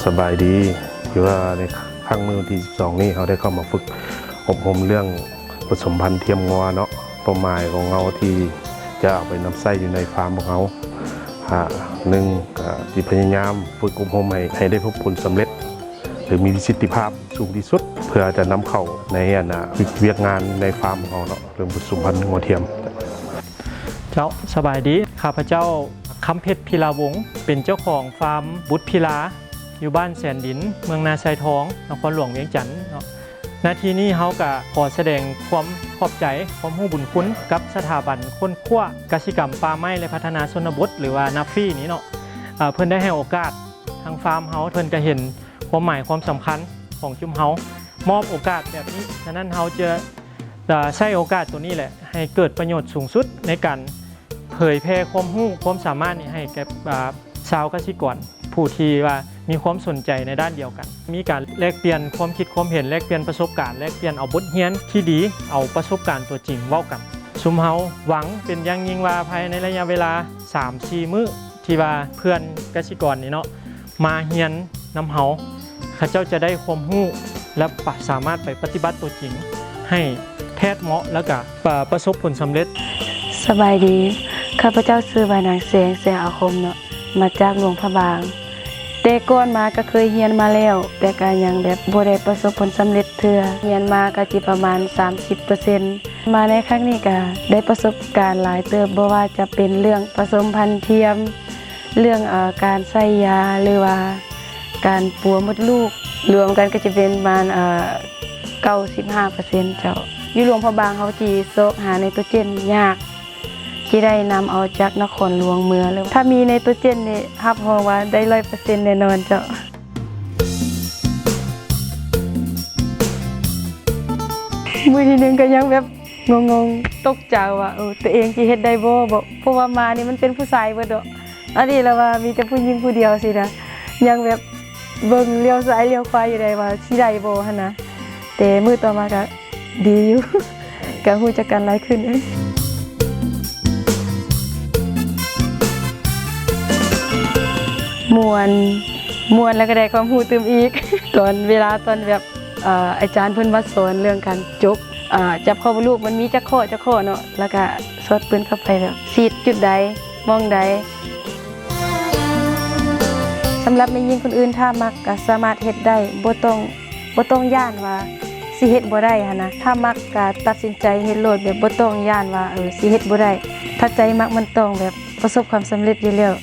สบายดีที่ว่าในครั้งมือที่12นี้เขาได้เข้ามาฝึกอบรมเรื่องผสมพันธุ์เทียมงัวเนาะเป้าหมายของเราที่จะเอาไปนำไส้อยู่ในฟาร์มของเขาหนึ่งที่พยายามฝึกอบรมให้ได้พบผลสำเร็จหรือมีประสิทธิภาพสูงที่สุดเพื่อจะนำเข้าในเวียกงานในฟาร์มของเราเนาะเรื่องผสมพันธุ์งัวเทียมเจ้าสบายดีข้าพเจ้าคำเพชรพิลาวงศ์เป็นเจ้าของฟาร์มบุตรพิลาอยู่บ้านแสนดินเมืองนาไซทองนครหลวงเวียงจันทร์นาทีนี้เขาก็ขอแสดงความขอบใจความรู้บุญคุณกับสถาบันค้นคว้ากสิกรรมป่าไม้และพัฒนาชนบทหรือว่านัฟฟี่นี้เนาะเพิ่นได้ให้โอกาสทางฟาร์มเฮาเพิ่นก็เห็นความหมายความสำคัญของชุมเฮามอบโอกาสแบบนี้ฉะนั้นเฮาจะใช้โอกาสตัวนี้แหละให้เกิดประโยชน์สูงสุดในการเผยแพร่ความรู้ความสามารถนี้ให้แก่ชาวเกษตรกรผู้ที่ว่ามีความสนใจในด้านเดียวกันมีการแลกเปลี่ยนความคิดความเห็นแลกเปลี่ยนประสบการณ์แลกเปลี่ยนเอาบทเรียนที่ดีเอาประสบการณ์ตัวจริงเว้ากันซุมเฮาหวังเป็นอย่างยิ่งว่าภายในระยะเวลา 3-4 มื้อที่ว่าเพื่อนเกษตรกรนี่เนาะมาเรียนนำเฮาเขาเจ้าจะได้ความรู้และสามารถไปปฏิบัติตัวจริงให้แท้เหมาะแล้วก็ประสบผลสำเร็จสบายดีข้าพเจ้าชื่อว่านางแสงอาคมเนาะมาจากหลวงพระบางแต่ก่อนมาก็เคยเรียนมาแล้วแต่ก็ยังแบบบ่ได้ประสบผลสำเร็จเทื่อเรียนมาก็สิประมาณ 30% มาในครั้งนี้ก็ได้ประสบการณ์หลายเติบบ่ว่าจะเป็นเรื่องผสมพันธุ์เทียมเรื่องการใส่ยาหรือว่าการปัวมดลูกรวมกันก็จะเป็นประมาณ95% เจ้าอยู่หลวงพระบางเขาสิโซกหาไนโตรเจนยากที่ได้นำเอาจากนครหลวงเมืองเลยถ้ามีไนโตรเจนนี่รับรองว่าได้ 100% แน่นอนเจ้ามื้อที่นึงก็ยังแบบงงๆตกใจว่าตัวเองสิเฮ็ดได้บ่เพราะว่ามานี่มันเป็นผู้ชายเบิดดอกอันนี้แล้วว่ามีแต่ผู้หญิงผู้เดียวสินะยังแบบเบิ่งเลี้ยวซ้ายเลี้ยวขวาอยู่ได้ว่าสิได้บ่หั่นนะแต่มื้อต่อมาก็ดีอยู่ ก็ฮู้จักกันหลายขึ้นมวนแล้วก็ได้ความรู้ตื่มอีก ตอนแบบอาจารย์เพิ่นมาสอนเรื่องการจกจับเข้าลูกมันมีจักข้อเนาะแล้วก็สอดปืนเข้าไปแบบซีดจุดใดมองใดสำหรับแม่หญิงคนอื่นถ้ามักก็สามารถเฮ็ดได้บ่ต้องย่านว่าสิเฮ็ดบ่ได้หั่นนะถ้ามักก็ตัดสินใจเฮ็ดโลดแบบบ่ต้องย่านว่าสิเฮ็ดบ่ได้ถ้าใจมักมันต้องแบบประสบความสำเร็จอยู่แล้ว